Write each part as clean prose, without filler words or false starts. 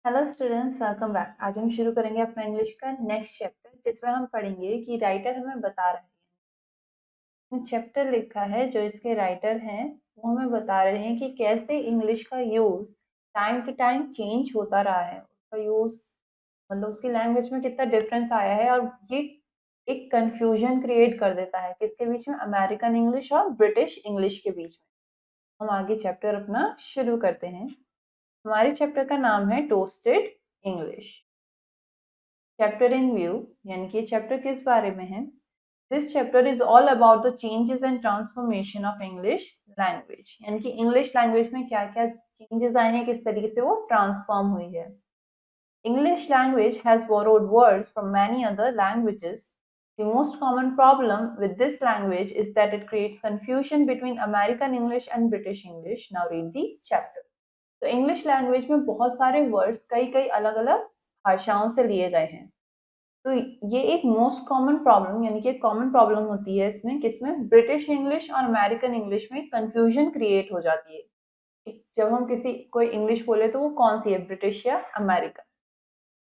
Hello students, welcome back. आज हम शुरू करेंगे अपना इंग्लिश का नेक्स्ट चैप्टर, जिसमें हम पढ़ेंगे कि राइटर हमें बता रहे हैं। चैप्टर लिखा है जो इसके राइटर हैं वो हमें बता रहे हैं कि कैसे इंग्लिश का use time to time change होता रहा है। उसका यूज मतलब उसकी लैंग्वेज में कितना डिफरेंस आया है, और ये एक कंफ्यूजन क्रिएट कर देता है किसके बीच में, अमेरिकन इंग्लिश और ब्रिटिश इंग्लिश के बीच में। हम आगे चैप्टर अपना शुरू करते हैं। हमारे चैप्टर का नाम है toasted English. Chapter in view, यानी कि चैप्टर किस बारे में है। This chapter is all about the changes and transformation of English language, यानी कि इंग्लिश लैंग्वेज में क्या क्या चेंजेस आए हैं, किस तरीके से वो ट्रांसफॉर्म हुई है। English language has borrowed words from many other languages. The most common problem with this language is that it creates confusion between American English and British English. Now read the chapter. तो English language में बहुत सारे words कई कई अलग अलग भाषाओं से लिए गए हैं। तो ये एक मोस्ट कॉमन प्रॉब्लम, यानी कि एक कॉमन प्रॉब्लम होती है इसमें, किसमें, ब्रिटिश इंग्लिश और अमेरिकन इंग्लिश में कंफ्यूजन क्रिएट हो जाती है कि जब हम किसी कोई इंग्लिश बोले तो वो कौन सी है, ब्रिटिश या अमेरिकन।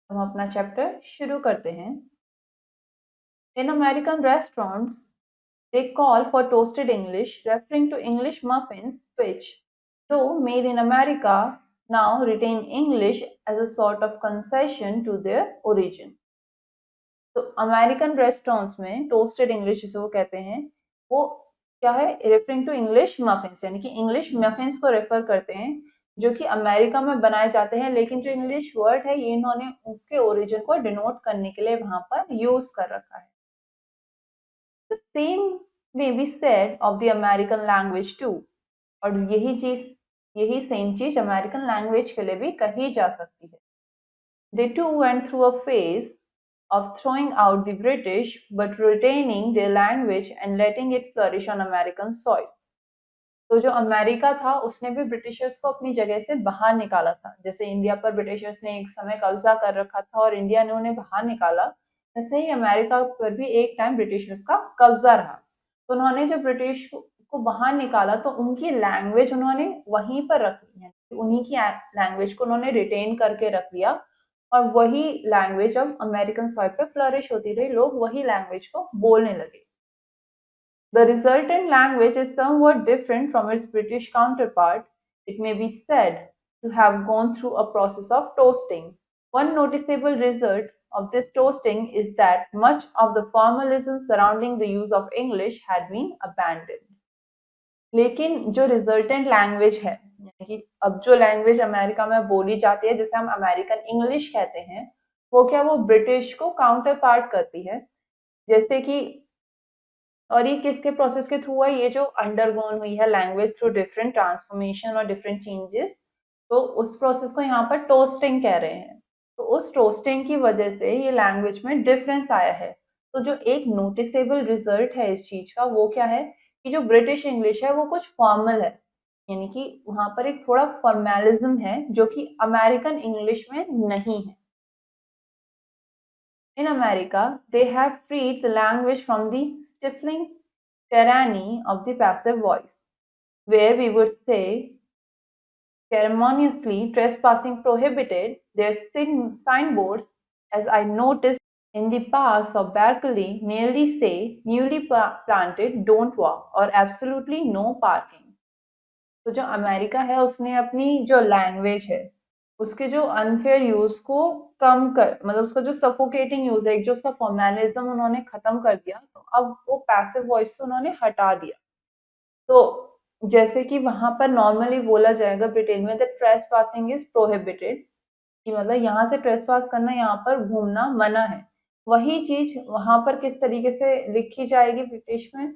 हम अपना चैप्टर शुरू करते हैं। In American restaurants they call for toasted English, referring to English muffins, which, though made in America, now retain English as a sort of concession to their origin. तो American restaurants में toasted English जिसे वो कहते हैं, वो क्या है, referring to English muffins, यानी कि इंग्लिश मफिन्स को रेफर करते हैं जो कि अमेरिका में बनाए जाते हैं, लेकिन जो इंग्लिश वर्ड है ये इन्होंने उसके ओरिजिन को डिनोट करने के लिए वहां पर यूज कर रखा है। The same may be said of the American language too, और यही सेम चीज अमेरिकन लैंग्वेज के लिए भी कही जा सकती है। They too went through a phase of throwing out the British but retaining their language and letting it flourish on American soil. तो जो अमेरिका था उसने भी ब्रिटिशर्स को अपनी जगह से बाहर निकाला था। जैसे इंडिया पर ब्रिटिशर्स ने एक समय कब्जा कर रखा था और इंडिया ने उन्हें बाहर निकाला, वैसे ही अमेरिका पर भी एक टाइम ब्रिटिशर्स का कब्जा रहा। तो उन्होंने जब ब्रिटिश को बाहर निकाला तो उनकी लैंग्वेज उन्होंने वहीं पर रख ली है, उन्हीं की लैंग्वेज को उन्होंने रिटेन करके रख लिया, और वही लैंग्वेज अब अमेरिकन सॉइल पे फ्लरिश होती रही, लोग वही लैंग्वेज को बोलने लगे। The resultant language is somewhat different from its British counterpart. It may be said to have gone through a process of toasting. One noticeable result of this toasting is that much of the formalism surrounding the use of English had been abandoned. लेकिन जो resultant language है, यानी कि अब जो language America में बोली जाती है जिसे हम अमेरिकन इंग्लिश कहते हैं, वो क्या, वो ब्रिटिश को काउंटर पार्ट करती है। जैसे कि, और ये किसके प्रोसेस के थ्रू है, ये जो अंडरगोन हुई है लैंग्वेज थ्रू डिफरेंट ट्रांसफॉर्मेशन और डिफरेंट चेंजेस, तो उस प्रोसेस को यहाँ पर टोस्टिंग कह रहे हैं। तो उस टोस्टिंग की वजह से ये लैंग्वेज में डिफरेंस आया है। तो जो एक नोटिसेबल रिजल्ट है इस चीज का, वो क्या है कि जो ब्रिटिश इंग्लिश है वो कुछ फॉर्मल है, यानी कि वहां पर एक थोड़ा फॉर्मेलिज्म है जो कि अमेरिकन इंग्लिश में नहीं है। In America, they have freed the language from the stifling tyranny of the passive voice, where we would say ceremoniously trespassing prohibited. Their signboards, as I noticed in the parks of Berkeley, merely say newly planted, don't walk, or absolutely no parking. तो जो America है उसने अपनी जो language है उसके जो unfair use को कम कर, मतलब उसका जो सफोकेटिंग यूज है, जो उसका फॉर्मेलिज्म उन्होंने खत्म कर दिया, तो अब वो पैसिव वॉइस से उन्होंने हटा दिया। तो जैसे कि वहां पर नॉर्मली बोला जाएगा ब्रिटेन में, the trace passing is prohibited, कि मतलब यहाँ से ट्रेस पास करना, यहाँ पर घूमना मना है। वही चीज वहां पर किस तरीके से लिखी जाएगी ब्रिटिश में,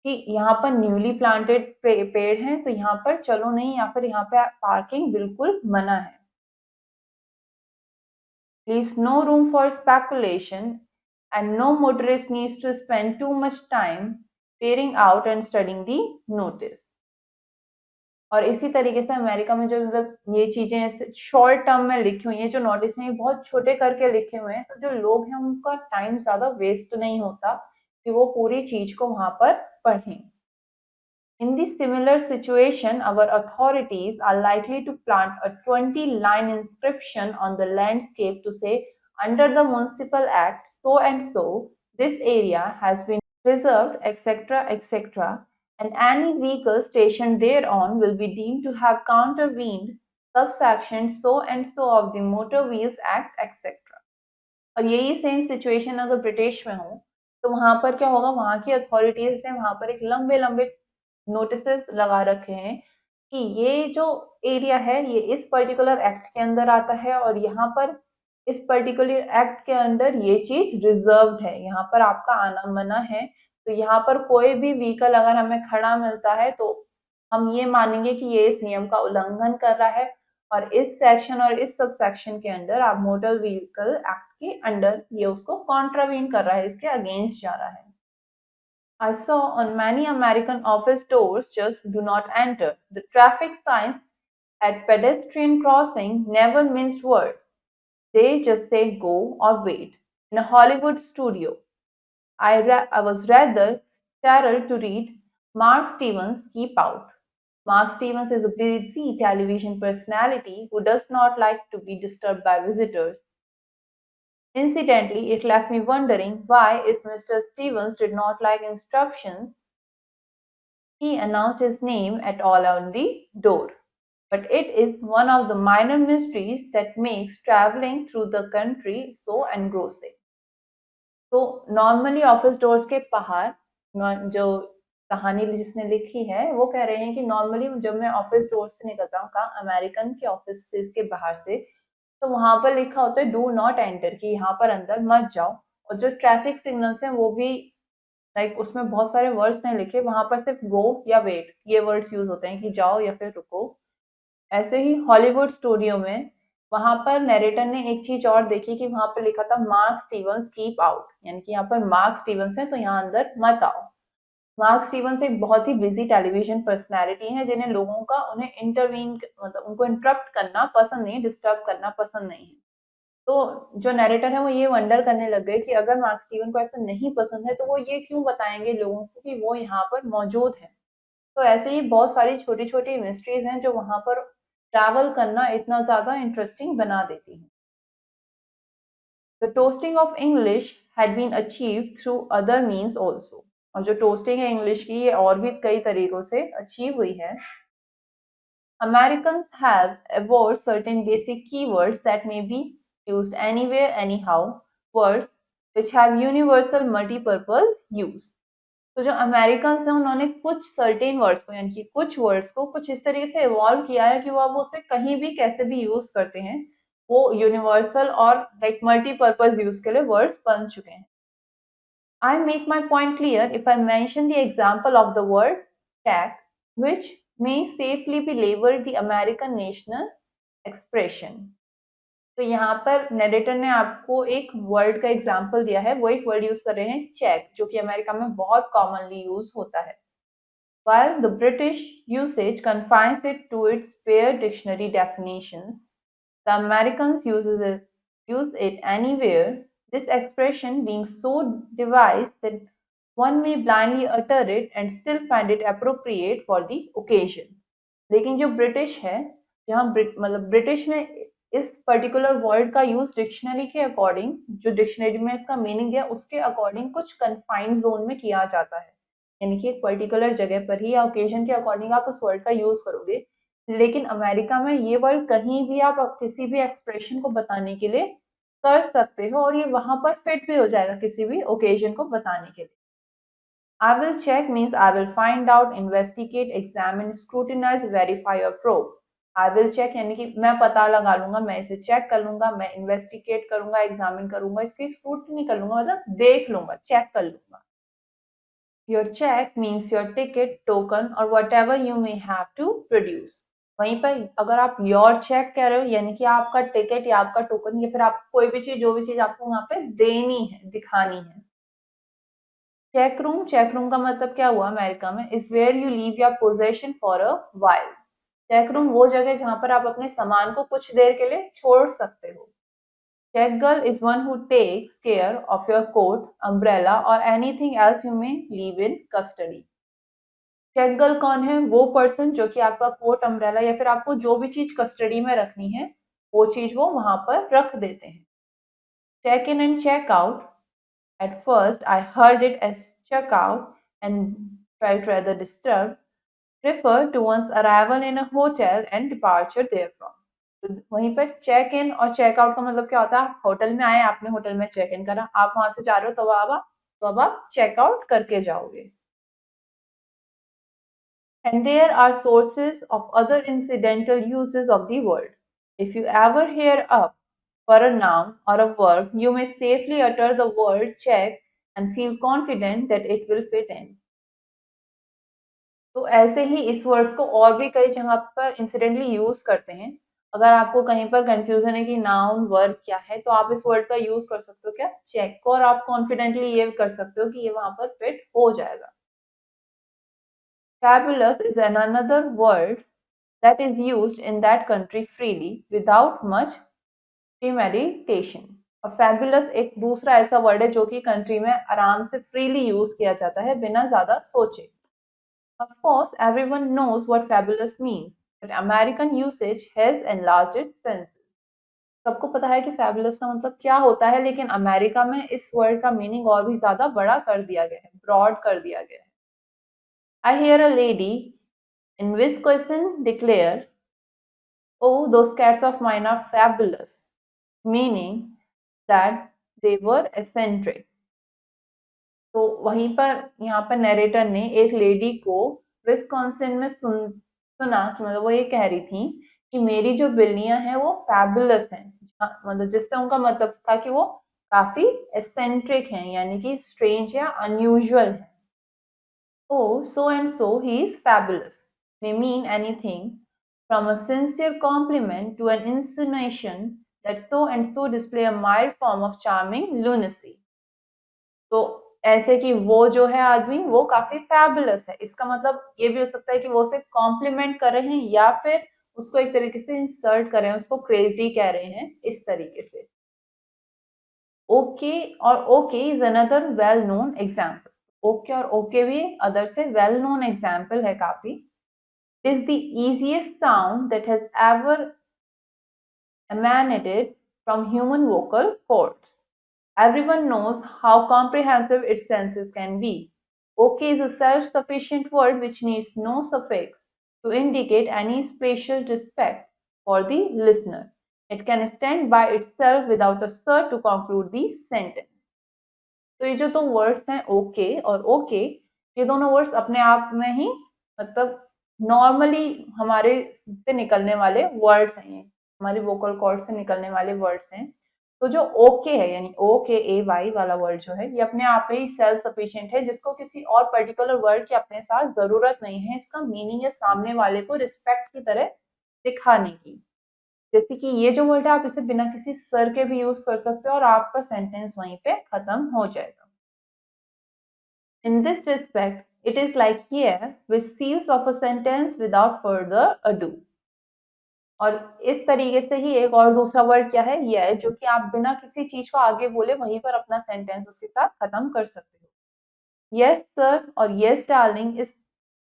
कि यहाँ पर न्यूली प्लांटेड पेड़ हैं तो यहाँ पर चलो नहीं, या फिर यहाँ पे पार्किंग बिल्कुल मना है। leaves no room for speculation and no motorist needs to spend too much time peering out and studying the notice. और इसी तरीके से अमेरिका में जो मतलब ये चीजें शॉर्ट टर्म में लिखी हुई हैं, जो नोटिस हैं बहुत छोटे करके लिखे हुए हैं, तो जो लोग हैं उनका टाइम ज्यादा वेस्ट नहीं होता कि वो पूरी चीज को वहां पर पढ़ें। In this similar situation, our authorities are likely to plant a 20-line inscription on the landscape to say, under the Municipal Act, so and so, this area has been preserved, etc., etc., and any vehicle stationed thereon will be deemed to have countervened subsection so and so of the Motor Wheels Act, etc. और यही same situation अगर British में हो तो वहां पर क्या होगा, वहां की अथॉरिटीज ने वहां पर एक लंबे लंबे नोटिसेस लगा रखे हैं कि ये जो एरिया है ये इस पर्टिकुलर एक्ट के अंदर आता है और यहाँ पर इस पर्टिकुलर एक्ट के अंदर ये चीज रिजर्व्ड है, यहाँ पर आपका आना मना है। तो यहाँ पर कोई भी व्हीकल अगर हमें खड़ा मिलता है तो हम ये मानेंगे कि ये इस नियम का उल्लंघन कर रहा है और इस सेक्शन और इस सब सेक्शन के अंदर आप मोटर व्हीकल एक्ट के अंडर ये उसको कॉन्ट्रावीन कर रहा है, इसके अगेंस्ट जा रहा है। I saw on many American office doors just do not enter. The traffic signs at pedestrian crossing never minced words. They just say go or wait. In a Hollywood studio, I was rather startled to read Mark Stevens Keep Out. Mark Stevens is a busy television personality who does not like to be disturbed by visitors. Incidentally, it left me wondering why, if Mr. Stevens did not like instructions, he announced his name at all on the door. But it is one of the minor mysteries that makes traveling through the country so engrossing. तो normally office doors के बाहर जो कहानी जिसने लिखी है वो कह रहे हैं कि नॉर्मली जब मैं ऑफिस डोर से निकलता हूँ कहाँ अमेरिकन के ऑफिस के बाहर से, तो वहां पर लिखा होता है डू नॉट एंटर, कि यहाँ पर अंदर मत जाओ। और जो ट्रैफिक सिग्नल्स हैं वो भी लाइक उसमें बहुत सारे वर्ड्स नहीं लिखे, वहां पर सिर्फ गो या वेट ये वर्ड्स यूज होते हैं कि जाओ या फिर रुको। ऐसे ही हॉलीवुड स्टूडियो में वहां पर नरेटर ने एक चीज और देखी कि वहां पर लिखा था मार्क स्टीवंस कीप आउट, यानी कि यहाँ पर मार्क स्टीवंस है तो यहाँ अंदर मत आओ। मार्क स्टीवंस एक बहुत ही बिजी टेलीविजन पर्सनैलिटी है जिन्हें लोगों का उन्हें इंटरवीन मतलब उनको इंटरप्ट करना पसंद नहीं, डिस्टर्ब करना पसंद नहीं है। तो जो नरेटर है वो ये वंडर करने लग गए कि अगर मार्क स्टीवन को ऐसा नहीं पसंद है तो वो ये क्यों बताएंगे लोगों को कि वो यहाँ पर मौजूद है। तो ऐसे ही बहुत सारी छोटी छोटी मिस्ट्रीज हैं जो वहां पर ट्रैवल करना इतना ज्यादा इंटरेस्टिंग बना देती हैं। The toasting of English had been achieved through other means also. और जो टोस्टिंग है इंग्लिश की ये और भी कई तरीकों से अचीव हुई है। Americans have evolved certain basic keywords that may be used anywhere, anyhow, words which have universal multipurpose use. तो जो अमेरिकन्स हैं उन्होंने कुछ सर्टेन वर्ड्स को यानी कि कुछ वर्ड्स को कुछ इस तरीके से इवॉल्व किया है कि वो अब उसे कहीं भी कैसे भी यूज करते हैं, वो यूनिवर्सल और लाइक मल्टीपर्पज यूज के लिए वर्ड्स बन चुके हैं। I make my point clear if I mention the example of the word check, which may safely be labeled the American national expression. तो यहाँ पर नरेटर ने आपको एक वर्ड का एग्जाम्पल दिया है, वो एक वर्ड यूज कर रहे हैं चेक, जो कि अमेरिका में बहुत कॉमनली यूज होता है। While the British usage confines it to its bare dictionary definitions, the Americans use it anywhere, this expression being so devised that one may blindly utter it and still find it appropriate for the occasion. लेकिन जो British है, जहाँ मतलब British में इस particular word का use dictionary के according, जो डिक्शनरी में इसका मीनिंग है उसके अकॉर्डिंग कुछ कन्फाइंड जोन में किया जाता है, यानी कि एक पर्टिकुलर जगह पर ही या ओकेजन के अकॉर्डिंग आप उस वर्ड का यूज करोगे। लेकिन अमेरिका में ये वर्ड कहीं भी आप किसी भी एक्सप्रेशन को बताने के लिए कर सकते हो और ये वहां पर फिट भी हो जाएगा किसी भी ओकेजन को बताने के लिए। I will check means I will find out, investigate, examine, scrutinize, verify or probe. I will check यानी कि मैं पता लगा लूंगा, मैं इसे चेक कर लूंगा, मैं इन्वेस्टिगेट करूंगा, एग्जामिन करूंगा, इसकी स्क्रूटनी कर लूंगा, मतलब देख लूंगा, चेक कर लूंगा। Your check means your ticket, token or whatever you may have to produce. वहीं पर अगर आप योर चेक कह रहे हो यानी कि आपका टिकट या आपका टोकन या फिर आप कोई भी चीज जो भी चीज आपको वहां पे देनी है, दिखानी है। चेक रूम का मतलब क्या हुआ अमेरिका में, is where you leave your possession for a while. Check room वो जगह जहां पर आप अपने सामान को कुछ देर के लिए छोड़ सकते हो। Check girl is one who takes care of your coat, umbrella और anything else you may leave in custody. Check girl कौन है? वो पर्सन जो कि आपका कोट, अम्ब्रेला या फिर आपको जो भी चीज कस्टडी में रखनी है वो चीज वो वहां पर रख देते हैं। Check in and check out, at first I heard it as check out and felt rather disturbed, refer to one's arrival in a hotel and departure therefrom। तो वहीं पर चेक इन और चेक आउट का मतलब क्या होता है? आप होटल में आए, आपने होटल में चेक इन करा, आप वहां से जा रहे हो तो अब आप चेक आउट करके जाओगे। And there are sources of other incidental uses of the word. If you ever hear up for a noun or a verb, you may safely utter the word check and feel confident that it will fit in। तो ऐसे ही इस words को और भी कई जगह पर incidentally use करते हैं। अगर आपको कहीं पर कंफ्यूजन है कि नाउन वर्ब क्या है, तो आप इस वर्ड का यूज कर सकते हो क्या? चेक को, और आप कॉन्फिडेंटली ये कर सकते हो कि ये वहां पर फिट हो जाएगा। Fabulous is another word that is used in that country freely without much premeditation। और fabulous एक दूसरा ऐसा वर्ड है जो कि कंट्री में आराम से फ्रीली यूज किया जाता है बिना ज्यादा सोचे। Of course, everyone knows what fabulous means, but American usage has enlarged its senses। सबको पता है कि fabulous का मतलब क्या होता है, लेकिन अमेरिका में इस वर्ड का मीनिंग और भी ज्यादा बड़ा कर दिया गया है, ब्रॉड कर दिया गया है। I hear a lady in Wisconsin declare, "Oh, those cats of mine are fabulous," meaning that they were eccentric। तो वहीं पर यहाँ पर नरेटर ने एक लेडी को विस्कॉन्सिन में सुना कि मतलब वो ये कह रही थी कि मेरी जो बिल्लियां हैं वो फैबुलस हैं। मतलब जिससे उनका मतलब था कि वो काफी एसेंट्रिक हैं, यानी कि स्ट्रेंज या अनयूजुअल है। Oh, so and so, he is fabulous may mean anything from a sincere compliment to an insinuation that so and so display a mild form of charming lunacy। तो ऐसे कि वो जो है आदमी वो काफी फैबुलस है, इसका मतलब ये भी हो सकता है कि वो उसे कॉम्प्लीमेंट कर रहे हैं या फिर उसको एक तरीके से इंसल्ट कर रहे हैं, उसको क्रेजी कह रहे हैं, इस तरीके से। ओके और okay is another well known example. Okay और ओके भी अदर से वेल नोन एग्जाम्पल है काफी। Is the easiest sound that has ever emanated from human vocal cords। Everyone knows how comprehensive its senses can be। Okay is a self-sufficient word which needs no suffix to indicate any spatial respect for the listener। It can stand by itself without a sir to conclude the sentence। तो ये जो दो words हैं okay और okay, ये दोनों words अपने आप में ही मतलब नॉर्मली हमारे से निकलने वाले वर्ड्स हैं, ये हमारी वोकल कॉर्ड से निकलने वाले वर्ड्स हैं। तो जो ओके है यानी ओ के ए वाई वाला वर्ड जो है ये अपने आप में ही सेल्फ सफिशिएंट है, जिसको किसी और पर्टिकुलर वर्ड की अपने साथ जरूरत नहीं है। इसका मीनिंग है सामने वाले को रिस्पेक्ट की तरह दिखाने की। जैसे कि ये जो वर्ड है आप इसे बिना किसी सर के भी यूज कर सकते हो और आपका सेंटेंस वहीं पे खत्म हो जाएगा। In this respect, it is like here, which seals off a sentence without further ado। और इस तरीके से ही एक और दूसरा वर्ड क्या है, यह है, जो कि आप बिना किसी चीज को आगे बोले वहीं पर अपना सेंटेंस उसके साथ खत्म कर सकते हो। Yes sir और yes darling is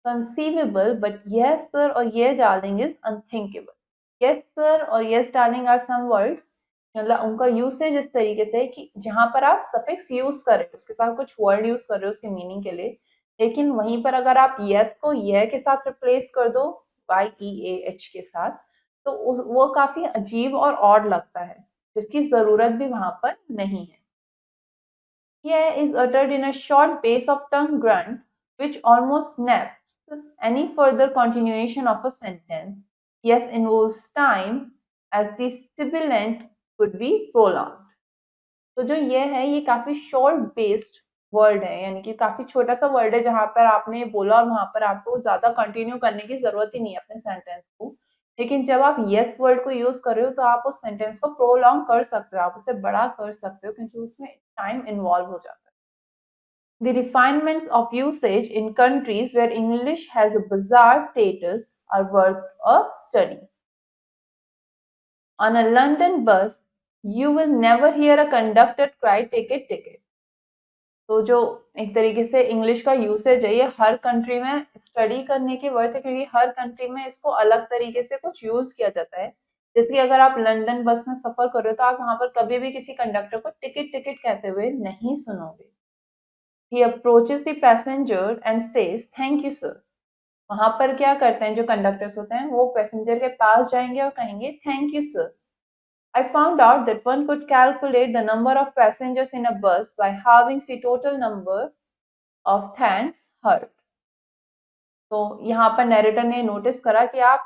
conceivable, but yes sir और yes darling is unthinkable। Yes sir और yes darling are some words, मतलब उनका यूसेज इस तरीके से कि जहां पर आप सफिक्स यूज कर रहे हो, उसके साथ कुछ वर्ड यूज कर रहे हो उसके मीनिंग के लिए, लेकिन वहीं पर अगर आप यस को यह के साथ रिप्लेस कर दो YEAH के साथ, तो वो काफी अजीब और ऑड लगता है, जिसकी जरूरत भी वहां पर नहीं है। Yeah is uttered in a short base of tongue grunt which almost snaps any further continuation of a sentence. Yes involves time as the sibilant could be prolonged। तो जो ये है ये काफी शॉर्ट बेस्ड वर्ड है, यानी कि काफी छोटा सा वर्ड है जहां पर आपने बोला और वहां पर आपको ज्यादा कंटिन्यू करने की जरूरत ही नहीं है अपने सेंटेंस को। लेकिन जब आप यस वर्ड को यूज कर रहे हो तो आप उस सेंटेंस को प्रोलॉन्ग कर सकते हो, आप उसे बड़ा कर सकते हो, क्योंकि उसमें टाइम इन्वॉल्व हो जाता है। The refinements of usage in countries where English has a bizarre status are worth a study। On a London bus, you will never hear a conductor cry ticket ticket। तो जो एक तरीके से English का usage है, ये हर country में study करने की वर्थ है, क्योंकि हर कंट्री में इसको अलग तरीके से कुछ यूज किया जाता है। जैसे कि अगर आप लंदन बस में सफर कर रहे हो तो आप वहां पर कभी भी किसी कंडक्टर को टिकट टिकट कहते हुए नहीं सुनोगे। He approaches the passenger and says thank you sir. वहां पर क्या करते हैं जो कंडक्टर्स होते हैं, वो पैसेंजर के पास जाएंगे और कहेंगे thank you sir. I found out that one could calculate the number of passengers in a bus by halving the total number of thanks heard. तो यहाँ पर नैरेटर ने नोटिस करा कि आप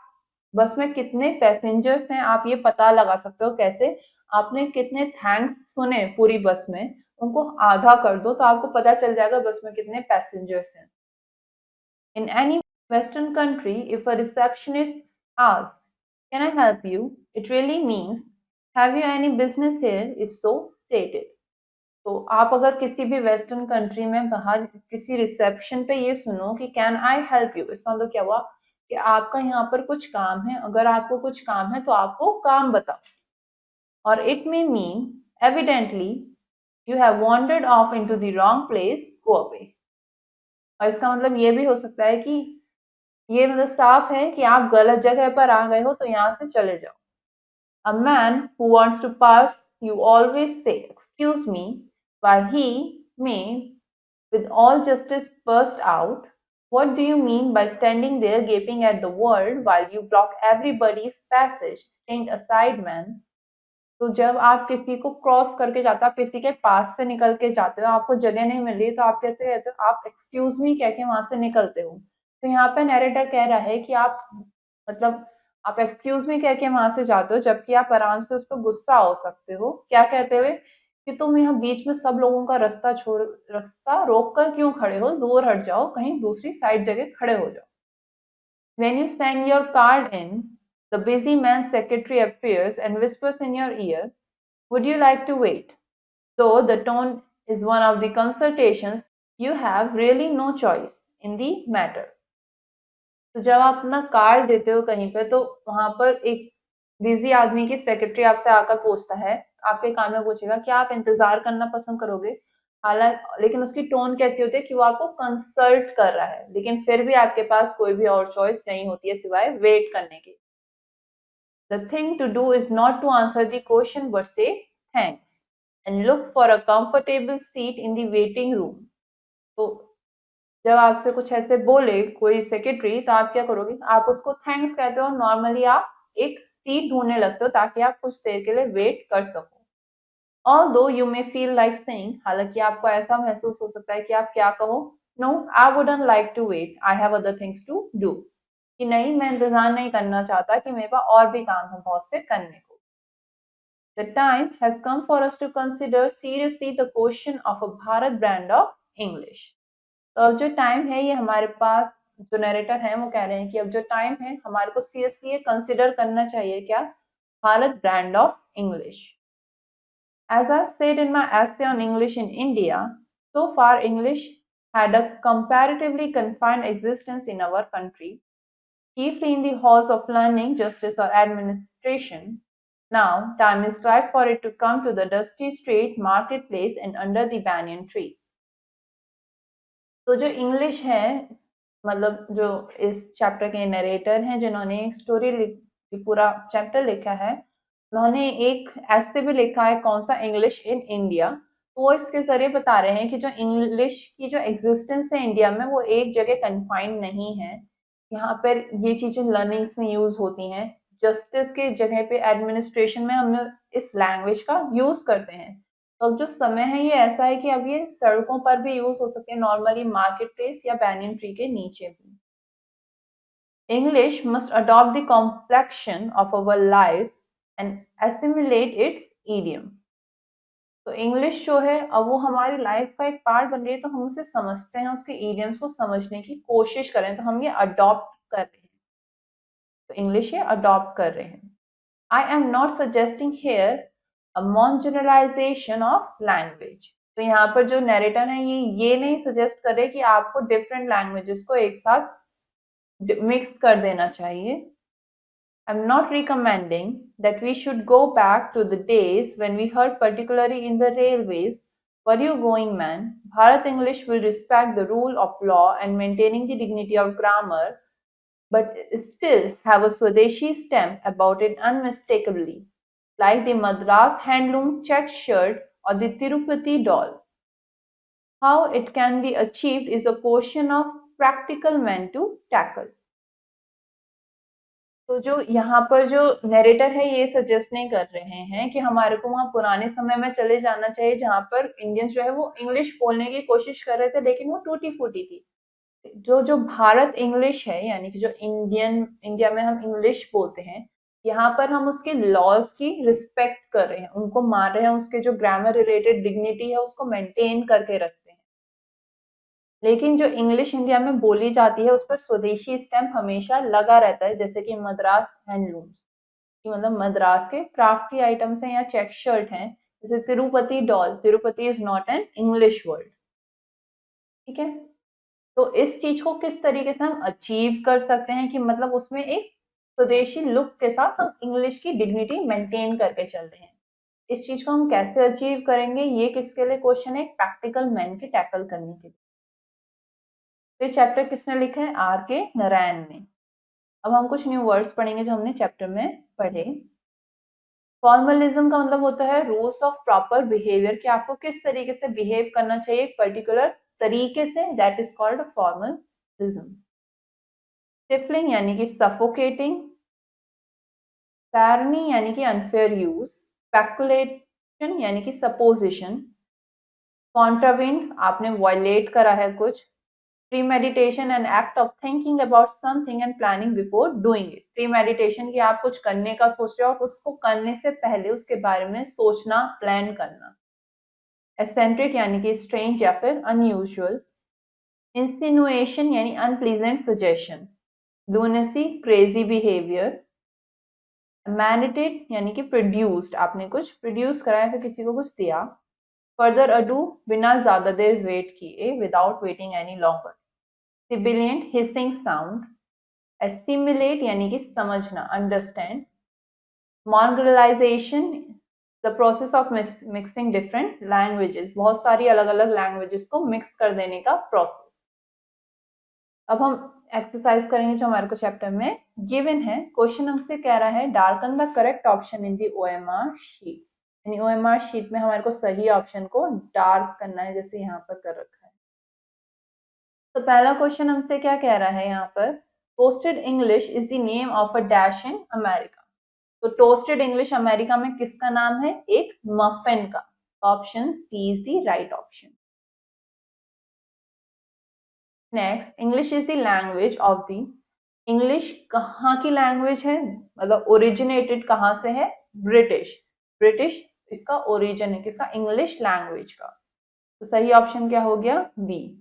बस में कितने पैसेंजर्स हैं, आप ये पता लगा सकते हो कैसे, आपने कितने थैंक्स सुने पूरी बस में, उनको आधा कर दो तो आपको पता चल जाएगा बस में कितने पैसेंजर्स हैं। In any Western country, if a receptionist asks, "Can I help you?" it really means, "Have you any business here? If so, state it." तो आप अगर किसी भी वेस्टर्न कंट्री में बाहर किसी रिसेप्शन पे ये सुनो कि कैन आई हेल्प यू, इसका मतलब क्या हुआ कि आपका यहाँ पर कुछ काम है, अगर आपको कुछ काम है तो आपको काम बताओ। और it may mean evidently you have wandered of into the wrong place, go away. और इसका मतलब ये भी हो सकता है कि ये मतलब साफ है कि आप गलत जगह पर आ गए हो तो यहाँ से चले जाओ। A man who wants to pass you always say, "Excuse me," while he may, with all justice, burst out, "What do you mean by standing there gaping at the world while you block everybody's passage? Stand aside, man." तो जब आप किसी को cross करके जाते हो, आप किसी के पास से निकल के जाते हो, आपको जगह नहीं मिल रही तो आप कैसे कहते हो, आप एक्सक्यूज मी कह के वहां से निकलते हो। तो यहाँ पे नैरेटर कह रहा है कि आप मतलब आप एक्सक्यूज मी कह के वहां से जाते हो, जबकि आप आराम से उस पर गुस्सा हो सकते हो, क्या कहते हुए कि तुम यहाँ बीच में सब लोगों का रास्ता रोक कर क्यों खड़े हो, दूर हट जाओ, कहीं दूसरी साइड जगह खड़े हो जाओ। When you send your card in, the busy man's secretary appears and whispers in your ear, "Would you like to wait?" Though the tone is one of the consultations, you have really no choice in the matter. तो जब आप अपना card देते हो कहीं पे तो वहां पर एक बिजी आदमी की सेक्रेटरी आपसे आकर पूछता है, आपके कान में पूछेगा कि आप इंतजार करना पसंद करोगे। हालांकि लेकिन उसकी टोन कैसी होती है कि वो आपको कंसल्ट कर रहा है, लेकिन फिर भी आपके पास कोई भी और चॉइस नहीं होती है सिवाय वेट करने की। The thing to do is not to answer the question but say thanks and look for a comfortable seat in the waiting room. तो जब आपसे कुछ ऐसे बोले कोई सेक्रेटरी तो आप क्या करोगे, आप उसको थैंक्स कहते हो, नॉर्मली आप एक सीट ढूंढने लगते हो ताकि आप कुछ देर के लिए वेट कर सको। Although you may feel like saying, हालांकि आपको ऐसा महसूस हो सकता है कि आप क्या कहो, no I wouldn't like to wait, I have other things to do, कि नहीं मैं इंतजार नहीं करना चाहता, कि मेरे पास और भी काम है बहुत से करने को। The time has come for us to consider seriously the question of a Bharat brand of English. तो अब जो टाइम है ये हमारे पास, जो नरेटर है वो कह रहे हैं कि अब जो टाइम है हमारे को सीरियसली कंसिडर करना चाहिए, क्या, Bharat brand of English. As I said in my essay on English in India, so far English had a comparatively confined existence in our country, chiefly in the halls of learning, justice, or administration. Now, time is ripe for it to come to the dusty street, marketplace, and under the banyan tree. तो जो English है, मतलब जो इस chapter के narrator हैं जिन्होंने एक स्टोरी पूरा चैप्टर लिखा है, उन्होंने एक ऐसे भी लिखा है कौन सा, इंग्लिश इन इंडिया। तो वो इसके जरिए बता रहे हैं कि जो इंग्लिश की जो एग्जिस्टेंस है इंडिया में वो एक जगह कन्फाइंड नहीं है, यहाँ पर ये चीजें लर्निंग्स में यूज होती हैं, जस्टिस के जगह पे एडमिनिस्ट्रेशन में हम इस लैंग्वेज का यूज करते हैं। तो अब जो समय है ये ऐसा है कि अब ये सड़कों पर भी यूज हो सकते हैं, नॉर्मली मार्केट प्लेस या बैनियन ट्री के नीचे भी। English must adopt the complexion of our lives and assimilate its idiom. तो इंग्लिश जो है अब वो हमारी लाइफ का एक पार्ट बन गई है, तो हम उसे समझते हैं, उसके इडियम्स को समझने की कोशिश करें, तो हम ये अडॉप्ट कर रहे हैं, तो इंग्लिश ये अडॉप्ट कर रहे हैं। I am not suggesting here a mongrelization of language. तो यहाँ पर जो नैरेटर है ये नहीं सजेस्ट करे कि आपको डिफरेंट लैंग्वेजेस को एक साथ मिक्स कर देना चाहिए। I'm not recommending that we should go back to the days when we heard, particularly in the railways, Where you going, man? Bharat English will respect the rule of law and maintaining the dignity of grammar, but still have a Swadeshi stamp about it unmistakably, like the Madras handloom check shirt or the Tirupati doll. How it can be achieved is a question of practical man to tackle. तो जो यहाँ पर जो narrator है ये suggest नहीं कर रहे हैं कि हमारे को वहां पुराने समय में चले जाना चाहिए जहां पर इंडियंस जो है वो इंग्लिश बोलने की कोशिश कर रहे थे लेकिन वो टूटी फूटी थी। जो जो भारत इंग्लिश है यानी कि जो इंडिया में हम इंग्लिश बोलते हैं, यहाँ पर हम उसके लॉज की रिस्पेक्ट कर रहे हैं, उनको मान रहे हैं, उसके जो ग्रामर रिलेटेड डिग्निटी है उसको मेंटेन करके रखते हैं। लेकिन जो इंग्लिश इंडिया में बोली जाती है उस पर स्वदेशी स्टैम्प हमेशा लगा रहता है, जैसे कि मद्रास हैंडलूम्स कि मतलब मद्रास के क्राफ्टी आइटम्स हैं या चेक शर्ट हैं। जैसे Tirupati doll, Tirupati is not an English word. ठीक है, तो इस चीज को किस तरीके से हम अचीव कर सकते हैं कि मतलब उसमें एक स्वदेशी लुक के साथ हम इंग्लिश की डिग्निटी मेंटेन करके चल रहे हैं। इस चीज को हम कैसे अचीव करेंगे, ये किसके लिए क्वेश्चन है? प्रैक्टिकल मैन के टैकल करने के लिए। तो ये चैप्टर किसने लिखा है? आर के नारायण ने। अब हम कुछ न्यू वर्ड्स पढ़ेंगे जो हमने चैप्टर में पढ़े। फॉर्मलिज्म का मतलब होता है रूल्स ऑफ प्रॉपर बिहेवियर, कि आपको किस तरीके से बिहेव करना चाहिए एक पर्टिकुलर तरीके से, that is called formalism. Stifling यानी कि सफोकेटिंग, टायरनी यानी कि अनफेयर यूज, स्पेकुलेशन यानी कि सपोजिशन, कॉन्ट्रावेंट आपने वायलेट करा है कुछ, premeditation and act of thinking about something and planning before doing it. Premeditation की आप कुछ करने का सोच रहे हो और उसको करने से पहले उसके बारे में सोचना, प्लान करना। एसेंट्रिक यानी कि स्ट्रेंज या फिर अनयूजुअल, इंसिनुएशन यानी unpleasant suggestion, lunacy crazy behaviour, emanated यानी कि प्रोड्यूस्ड आपने कुछ प्रोड्यूस कराया फिर किसी को कुछ दिया, फर्दर अडू बिना ज्यादा देर वेट किए, without waiting any longer, sibilant hissing sound, assimilate यानी कि समझना, understand, mongrelization the process of mixing different languages, बहुत सारी अलग अलग लैंग्वेजेस को मिक्स कर देने का प्रोसेस। अब हम एक्सरसाइज करेंगे जो हमारे को चैप्टर में गिवन है। क्वेश्चन हमसे कह रहा है darken the correct option in the OMR sheet, यानी ओएमआर शीट में हमारे को सही ऑप्शन को डार्क करना है, जैसे यहाँ पर कर रखा है। तो पहला क्वेश्चन हमसे क्या कह रहा है यहाँ पर, toasted English is the name of a dash in America. तो टोस्टेड इंग्लिश अमेरिका में किसका नाम है? एक मफिन का। Option C is the right option. Next, English is the language of the, English कहाँ की लैंग्वेज है, मतलब ओरिजिनेटेड कहाँ से है? ब्रिटिश। ब्रिटिश इसका ओरिजिन है किसका? इंग्लिश लैंग्वेज का। तो सही ऑप्शन क्या हो गया? B.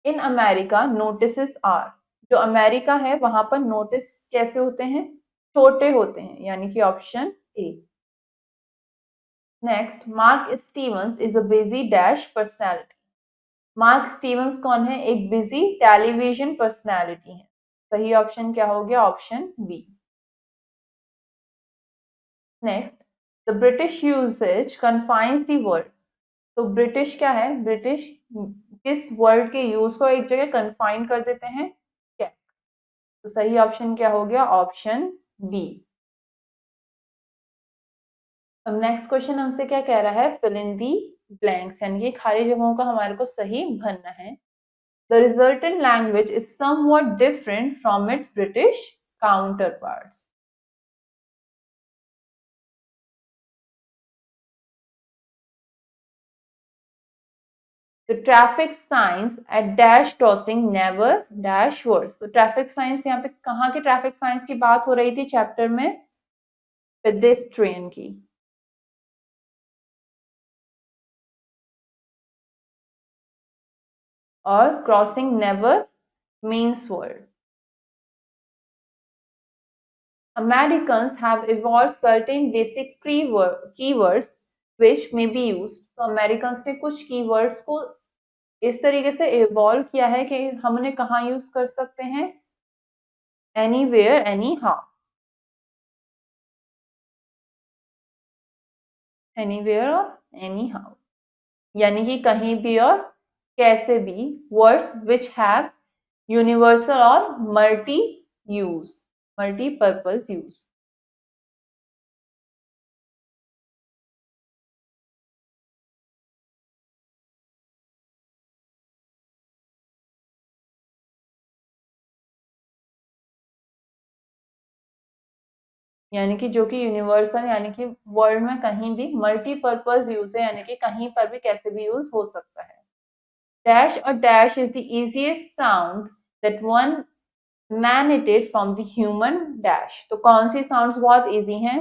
In America notice are, जो अमेरिका है वहां पर नोटिस कैसे होते हैं? छोटे होते हैं, यानी कि option A. Next, Mark Stevens is a busy dash personality. Mark Stevens कौन है? एक बिजी टेलीविजन पर्सनैलिटी है। सही ऑप्शन क्या हो गया? Option B. Next, the British usage confines the word. तो ब्रिटिश क्या है? ब्रिटिश किस वर्ड के यूज को एक जगह कन्फाइन कर देते हैं? चेक। तो सही ऑप्शन क्या हो गया? Option B. अब नेक्स्ट क्वेश्चन हमसे क्या कह रहा है? फिल इन दी ब्लैंक्स, यानी कि खाली जगहों का हमारे को सही भरना है। The resultant language is somewhat different from its British counterparts. The traffic signs at dash crossing never dash words। तो ट्रैफिक साइंस, यहाँ पे कहाँ के ट्रैफिक साइंस की बात हो रही थी चैप्टर में? पेडेस्ट्रियन की। और crossing never means word. Americans have evolved certain basic keywords which may be used। तो अमेरिकन्स ने कुछ कीवर्ड्स को इस तरीके से इवॉल्व किया है कि हम उन्हें कहाँ यूज कर सकते हैं? Anywhere any how. एनीवेयर और एनी हाउ, यानी कि कहीं भी और कैसे भी। वर्ड्स विच हैव यूनिवर्सल और मल्टी यूज, मल्टीपर्पज यूज। यानी कि जो कि यूनिवर्सल, यानी कि वर्ल्ड में कहीं भी मल्टीपर्पज यूज है, यानी कि कहीं पर भी कैसे भी यूज हो सकता है। डैश और dash is the easiest sound that one emanated from the human dash. तो कौन सी साउंड्स बहुत इजी हैं?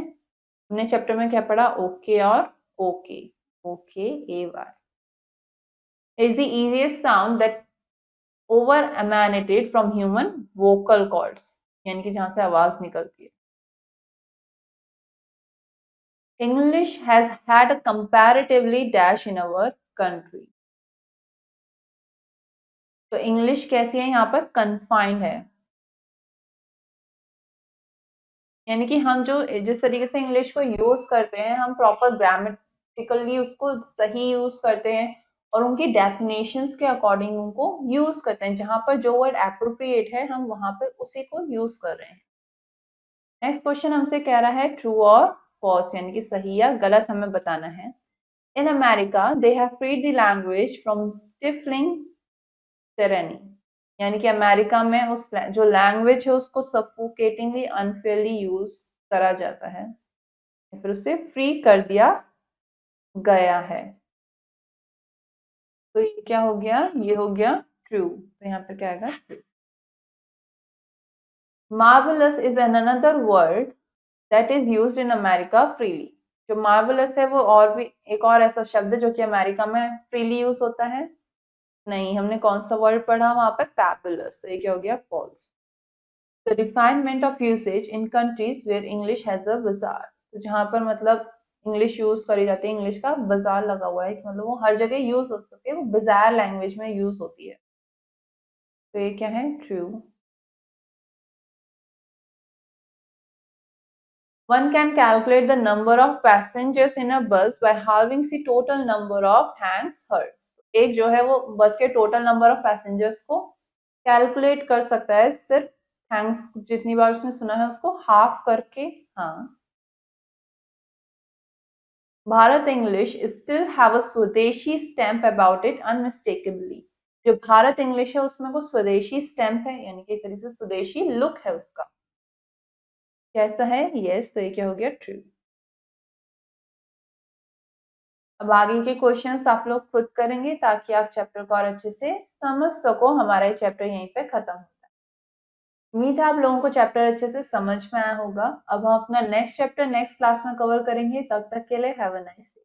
हमने चैप्टर में क्या पढ़ा? ओके और okay, okay A Y is the easiest sound that ever emanated from human vocal cords, यानी कि जहां से आवाज निकलती है। English has had a comparatively dash in our country। तो इंग्लिश कैसी है? यहाँ पर कन्फाइंड है, यानी कि हम जो जिस तरीके से इंग्लिश को यूज करते हैं, हम प्रॉपर ग्रामेटिकली उसको सही यूज करते हैं और उनकी डेफिनेशंस के अकॉर्डिंग उनको यूज करते हैं। जहां पर जो वर्ड एप्रोप्रिएट है हम वहां पर उसी को यूज कर रहे हैं। नेक्स्ट क्वेश्चन हमसे कह रहा है ट्रू और फॉल्स, यानी कि सही या गलत हमें बताना है। In America they have freed the language from stifling tyranny, यानी कि अमेरिका में उस जो लैंग्वेज है उसको सफोकेटिंगली अनफेयरली यूज करा जाता है, फिर उसे फ्री कर दिया गया है। तो ये क्या हो गया? ये हो गया ट्रू। तो यहाँ पर क्या आएगा? True. Marvellous is an another word that is used in America freely. जो मार्वलस है वो और भी एक और ऐसा शब्द है जो कि अमेरिका में फ्रीली यूज होता है। नहीं, हमने कौन सा वर्ड पढ़ा वहां पे? फैबुलस। तो ये क्या हो गया? False. The refinement of usage in countries where English has a bazaar। तो जहाँ पर मतलब इंग्लिश यूज करी जाती है, इंग्लिश का बाजार लगा हुआ है कि मतलब वो हर जगह यूज हो सकती है, वो बाजार लैंग्वेज में यूज होती है। तो ये क्या है? True. One can calculate the number of passengers in a bus by halving the total number of thanks heard। एक जो है वो बस के टोटल नंबर ऑफ पैसेंजर्स को कैलकुलेट कर सकता है सिर्फ थैंक्स जितनी बार उसने सुना है उसको हाफ करके। हाँ। Bharat English still have a स्वदेशी stamp about it unmistakably। जो भारत इंग्लिश है उसमें वो स्वदेशी स्टैम्प है, यानी कि एक तरीके से स्वदेशी लुक है उसका। कैसा है? यस। तो ये क्या हो गया? ट्रू। अब आगे के क्वेश्चंस आप लोग खुद करेंगे ताकि आप चैप्टर को और अच्छे से समझ सको। हमारा ये चैप्टर यहीं पे खत्म होता है। उम्मीद है आप लोगों को चैप्टर अच्छे से समझ में आया होगा। अब हम अपना नेक्स्ट चैप्टर नेक्स्ट क्लास में कवर करेंगे। तब तक के लिए हैव अ नाइस डे।